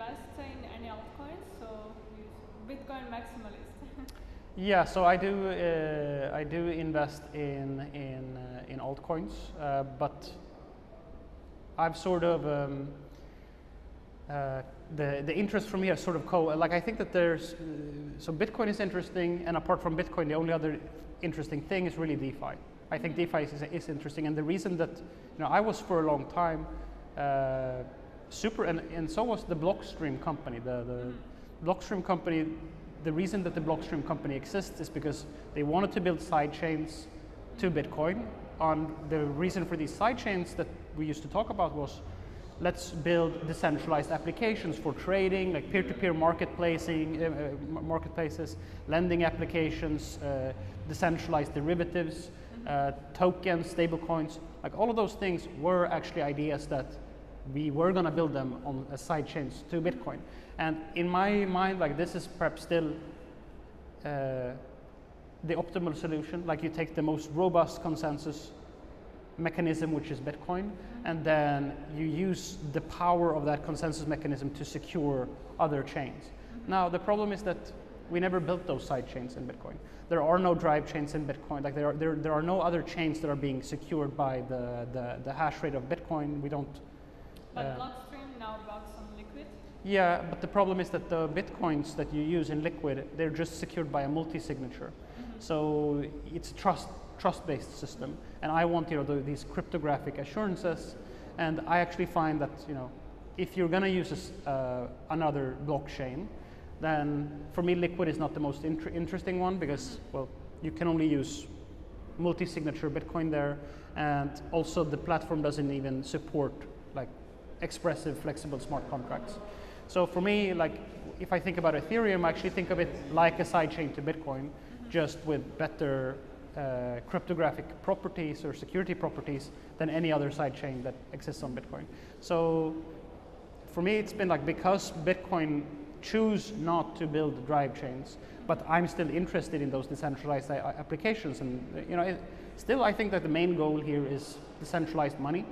invest in any altcoins? So Bitcoin maximalist. Yeah, so I do invest in altcoins, but I've sort of the interest from here sort of like I think that there's so Bitcoin is interesting, and apart from Bitcoin, the only other interesting thing is really DeFi. I think DeFi is interesting, and the reason that I was for a long time and so was the Blockstream company. The Blockstream company. The reason that the Blockstream company exists is because they wanted to build sidechains to Bitcoin. And the reason for these sidechains that we used to talk about was, let's build decentralized applications for trading, like peer-to-peer marketplaces, lending applications, decentralized derivatives, tokens, stablecoins. Like all of those things were actually ideas that we were going to build them on as sidechains to Bitcoin. And in my mind, like this is perhaps still the optimal solution. Like you take the most robust consensus mechanism, which is Bitcoin, and then you use the power of that consensus mechanism to secure other chains. Now, the problem is that we never built those side chains in Bitcoin. There are no drive chains in Bitcoin. Like there are no other chains that are being secured by the hash rate of Bitcoin. We don't. But Blockstream now works on Liquid. Yeah, but the problem is that the Bitcoins that you use in Liquid, they're just secured by a multi-signature. So it's a trust-based system, and I want these cryptographic assurances. And I actually find that if you're going to use another blockchain, then for me Liquid is not the most interesting one, because well, you can only use multi-signature Bitcoin there, and also the platform doesn't even support like expressive, flexible smart contracts. So for me, like if I think about Ethereum, I actually think of it like a sidechain to Bitcoin, just with better cryptographic properties or security properties than any other sidechain that exists on Bitcoin. So for me, it's been like, because Bitcoin choose not to build drive chains, but I'm still interested in those decentralized applications. And still I think that the main goal here is decentralized money.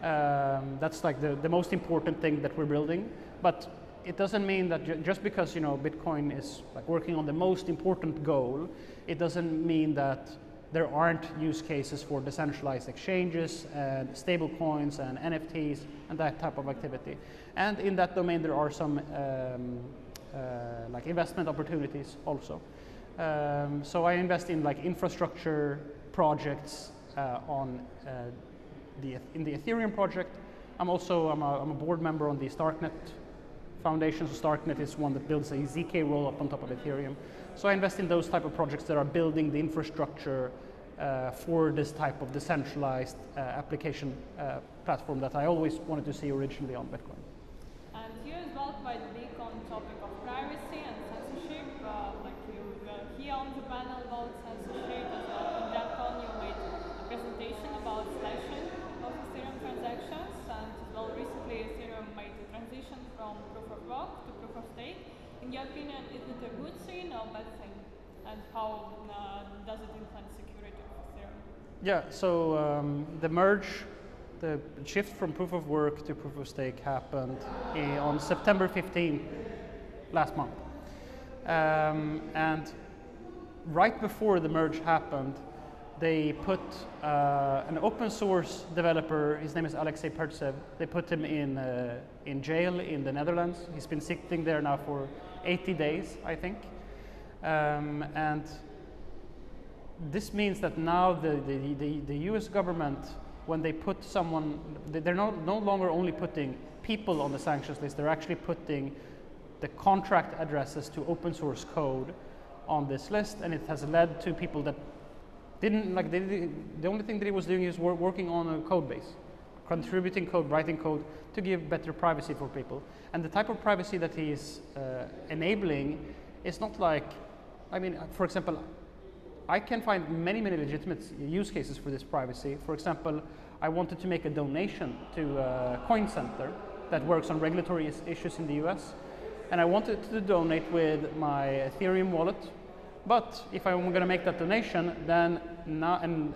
That's like the most important thing that we're building. But it doesn't mean that just because Bitcoin is like working on the most important goal, it doesn't mean that there aren't use cases for decentralized exchanges and stable coins and NFTs and that type of activity. And in that domain, there are some like investment opportunities also. So I invest in like infrastructure projects in the Ethereum project. I'm a board member on the Starknet Foundation. So Starknet is one that builds a ZK rollup on top of Ethereum. So I invest in those type of projects that are building the infrastructure for this type of decentralized application platform that I always wanted to see originally on Bitcoin. And you as well quite big on topic of privacy and censorship. Like you were here on the panel about censorship as well. In that one you made a presentation about slashing of Ethereum transactions, and as well recently Ethereum made the transition from proof of work to proof of stake. In your opinion, is it a good thing or bad thing? And how does it influence security of Ethereum? Yeah, so the shift from proof of work to proof of stake happened on September 15th last month. And right before the merge happened, they put an open source developer, his name is Alexei Pertsev, they put him in jail in the Netherlands. He's been sitting there now for 80 days, I think. And this means that now the US government, when they put someone, they're no longer only putting people on the sanctions list, they're actually putting the contract addresses to open source code on this list, and it has led to people that didn't, like, the only thing that he was doing is working on a code base, contributing code, writing code to give better privacy for people. And the type of privacy that he is enabling is not like, I mean, for example, I can find many legitimate use cases for this privacy. For example, I wanted to make a donation to Coin Center that works on regulatory issues in the US. And I wanted to donate with my Ethereum wallet. But if I'm going to make that donation, then now, and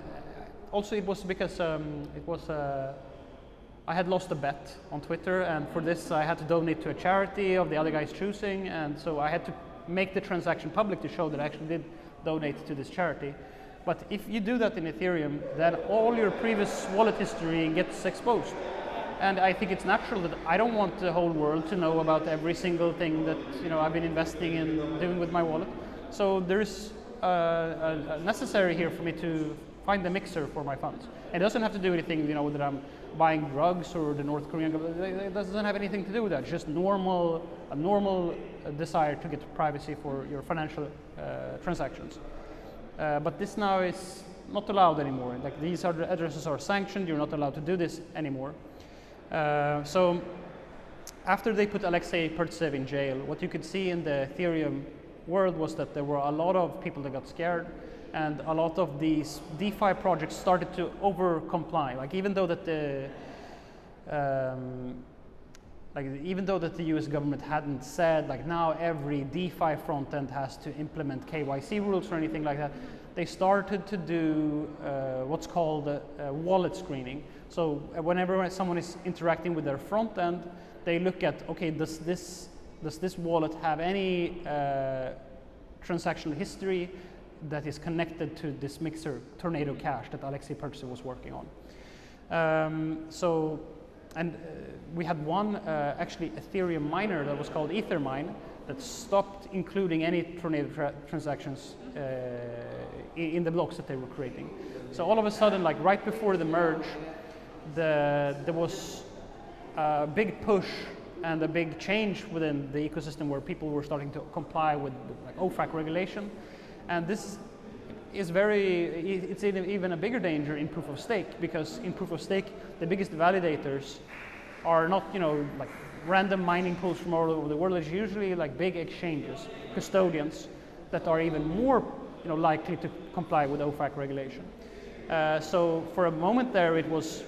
also it was because it was I had lost a bet on Twitter, and for this I had to donate to a charity of the other guy's choosing, and so I had to make the transaction public to show that I actually did donate to this charity. But if you do that in Ethereum, then all your previous wallet history gets exposed. And I think it's natural that I don't want the whole world to know about every single thing that I've been investing in doing with my wallet. So there's necessary here for me to find the mixer for my funds. It doesn't have to do anything, that I'm buying drugs or the North Korean government. It doesn't have anything to do with that. It's just a normal desire to get privacy for your financial transactions. But this now is not allowed anymore. Like these addresses are sanctioned. You're not allowed to do this anymore. So after they put Alexei Pertsev in jail, what you could see in the Ethereum world was that there were a lot of people that got scared, and a lot of these DeFi projects started to over-comply. Like even though that the US government hadn't said like now every DeFi front end has to implement KYC rules or anything like that, they started to do what's called wallet screening. So whenever someone is interacting with their front end, they look at, okay, does this wallet have any transactional history that is connected to this mixer Tornado Cash that Alexei Pertsev was working on. We had one actually Ethereum miner that was called Ethermine that stopped including any Tornado transactions in the blocks that they were creating. So all of a sudden, like right before the merge, there was a big push and a big change within the ecosystem where people were starting to comply with like OFAC regulation. And this is it's even a bigger danger in proof of stake, because in proof of stake, the biggest validators are not, like random mining pools from all over the world. It's usually like big exchanges, custodians that are even more, likely to comply with OFAC regulation. So for a moment there, it was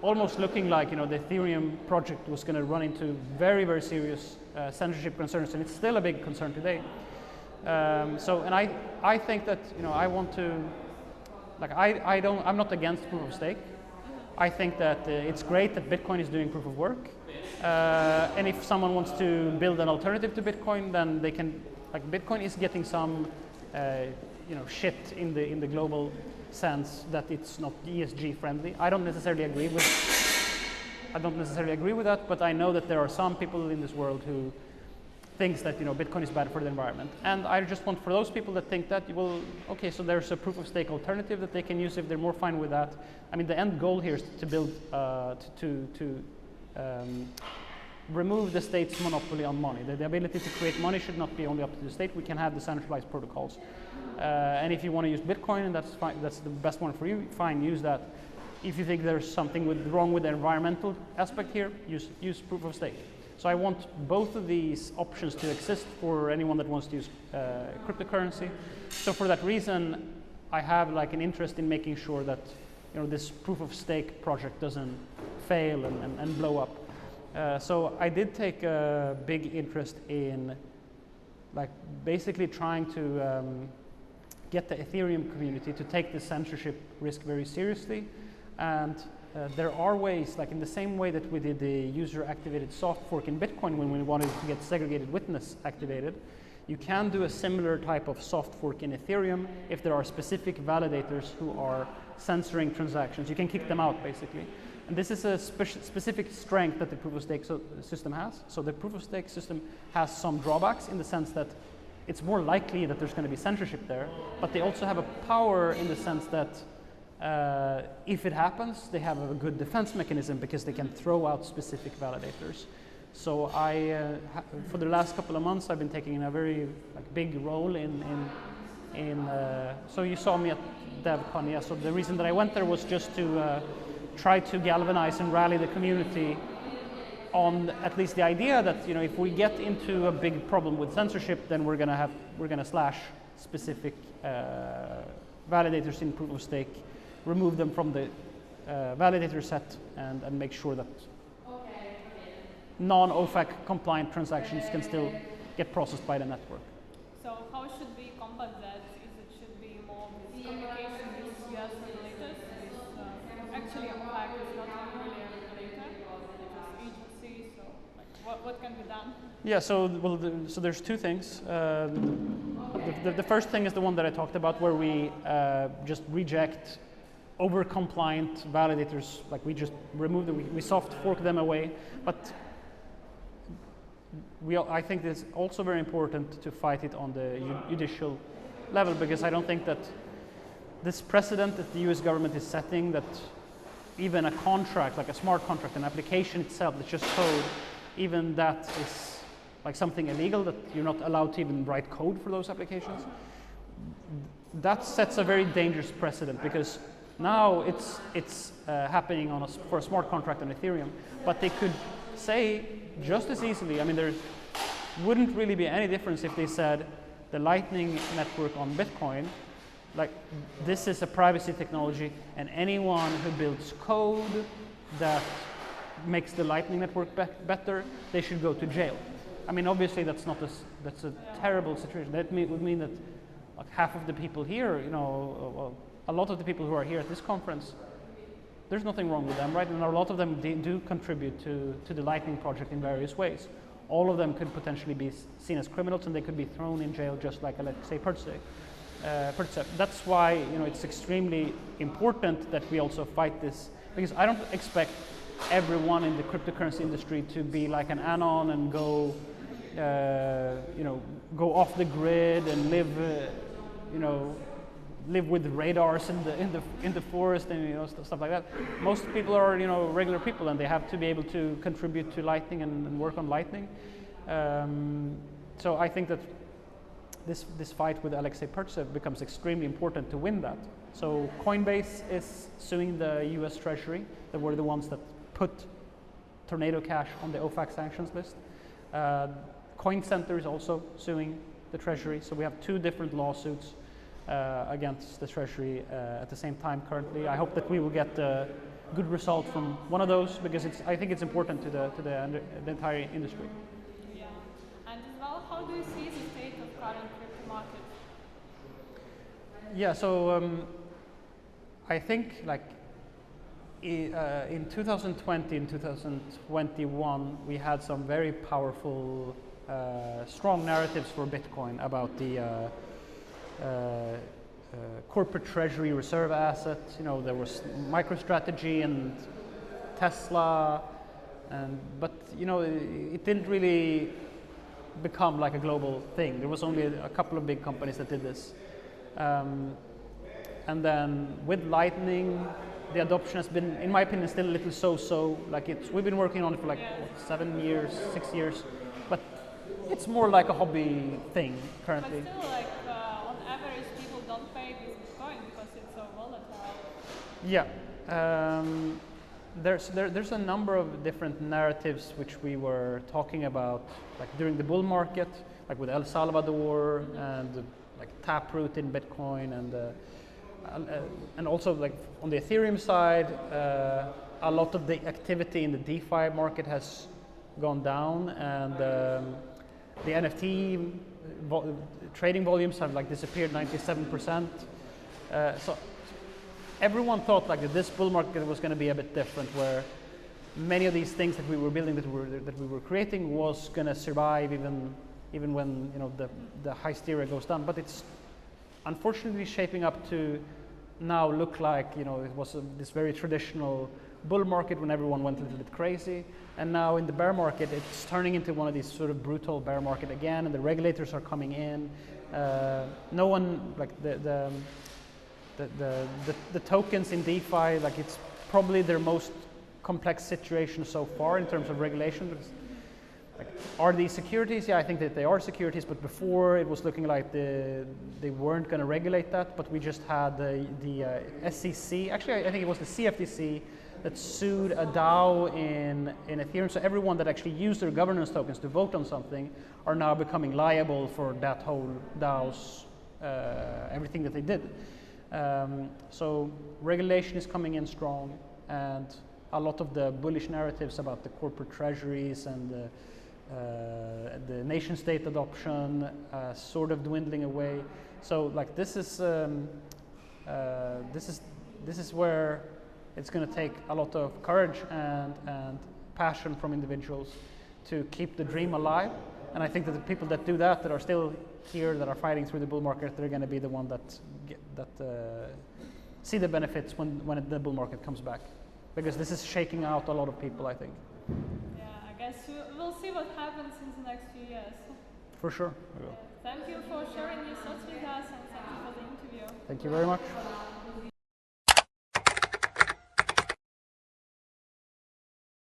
almost looking like, the Ethereum project was going to run into very, very serious censorship concerns, and it's still a big concern today. And I think that, I want to, like, I'm not against proof of stake. I think that it's great that Bitcoin is doing proof of work. And if someone wants to build an alternative to Bitcoin, then they can, like, Bitcoin is getting some, shit in the global sense that it's not ESG friendly. I don't necessarily agree with that, but I know that there are some people in this world who thinks that Bitcoin is bad for the environment, and I just want for those people that think that, well, okay, so there's a proof of stake alternative that they can use if they're more fine with that. I mean, the end goal here is to build remove the state's monopoly on money. The ability to create money should not be only up to the state. We can have decentralized protocols, and if you want to use Bitcoin, and that's fine, that's the best one for you, fine, use that. If you think there's something wrong with the environmental aspect here, use proof of stake. So I want both of these options to exist for anyone that wants to use cryptocurrency. So for that reason, I have like an interest in making sure that this proof of stake project doesn't fail and blow up. So I did take a big interest in like basically trying to get the Ethereum community to take the censorship risk very seriously. And there are ways, like in the same way that we did the user-activated soft fork in Bitcoin when we wanted to get segregated witness activated, you can do a similar type of soft fork in Ethereum if there are specific validators who are censoring transactions. You can kick them out, basically. And this is a specific strength that the proof-of-stake system has. So the proof-of-stake system has some drawbacks in the sense that it's more likely that there's going to be censorship there, but they also have a power in the sense that if it happens, they have a good defense mechanism because they can throw out specific validators. So for the last couple of months, I've been taking a very big role in so you saw me at DevCon, yeah. So the reason that I went there was just to try to galvanize and rally the community on at least the idea that if we get into a big problem with censorship, then we're gonna slash specific validators in proof of stake, remove them from the validator set, and make sure that non-OFAC compliant transactions can still get processed by the network. So how should we combat that? Should be more with communication with US regulators? Actually, OFAC is not really a regulator. what can be done? Yeah, so well, so there's two things. The first thing is the one that I talked about, where we just reject over-compliant validators. Like we just remove them, we soft fork them away. But I think it's also very important to fight it on the judicial level, because I don't think that this precedent that the US government is setting, that even a contract, like a smart contract, an application itself that's just code, even that is like something illegal, that you're not allowed to even write code for those applications. That sets a very dangerous precedent, because now it's happening for a smart contract on Ethereum, but they could say just as easily, I mean, there wouldn't really be any difference if they said the Lightning Network on Bitcoin, like this is a privacy technology, and anyone who builds code that makes the Lightning Network better, they should go to jail. I mean, obviously that's a terrible situation. That would mean that like half of the people here, you know, well, a lot of the people who are here at this conference, there's nothing wrong with them, right? And a lot of them do contribute to the Lightning project in various ways. All of them could potentially be seen as criminals, and they could be thrown in jail just like, let's say, Pertse. That's why, you know, it's extremely important that we also fight this, because I don't expect everyone in the cryptocurrency industry to be like an anon and go, you know, go off the grid and live, you know, live with radars in the forest and, you know, stuff like that. Most people are, you know, regular people, and they have to be able to contribute to Lightning and work on Lightning. So I think that this fight with Alexei Pertsev becomes extremely important to win that. So Coinbase is suing the US Treasury. They were the ones that put Tornado Cash on the OFAC sanctions list. Coin Center is also suing the Treasury. So we have two different lawsuits against the Treasury at the same time currently. I hope that we will get a good result from one of those, because I think it's important to the entire industry. Yeah, and as well, how do you see the state of current crypto market? Yeah, so I think like in 2020 and 2021, we had some very powerful, strong narratives for Bitcoin about the corporate treasury reserve assets. You know, there was MicroStrategy and Tesla, but you know, it didn't really become like a global thing. There was only a couple of big companies that did this. And then with Lightning, the adoption has been, in my opinion, still a little so-so. Like we've been working on it for like 7 years, 6 years, but it's more like a hobby thing currently. But still, like on average, people don't pay with Bitcoin because it's so volatile. Yeah, there's a number of different narratives which we were talking about, like during the bull market, like with El Salvador and like Taproot in Bitcoin, and also like on the Ethereum side, a lot of the activity in the DeFi market has gone down, and the NFT trading volumes have like disappeared 97%. So everyone thought like that this bull market was going to be a bit different, where many of these things that we were building, that we were creating, was going to survive even when, you know, the hysteria goes down. But it's unfortunately shaping up to now look like, you know, it was this very traditional bull market when everyone went a little bit crazy, and now in the bear market it's turning into one of these sort of brutal bear market again, and the regulators are coming in. No one, like the tokens in DeFi, like it's probably their most complex situation so far in terms of regulation. Because, like, are these securities? Yeah, I think that they are securities, but before it was looking like they weren't going to regulate that. But we just had the SEC, actually I think it was the CFTC, that sued a DAO in Ethereum. So everyone that actually used their governance tokens to vote on something are now becoming liable for that whole DAO's everything that they did. So regulation is coming in strong, and a lot of the bullish narratives about the corporate treasuries and the nation state adoption sort of dwindling away. So like this is where it's going to take a lot of courage and passion from individuals to keep the dream alive. And I think that the people that do that are still here, that are fighting through the bull market, they're going to be the one that see the benefits when the bull market comes back, because this is shaking out a lot of people, I think. Yeah, I guess we'll see what happens in the next few years. For sure, we will. Thank you for sharing your thoughts with us, and thank you for the interview. Thank you very much.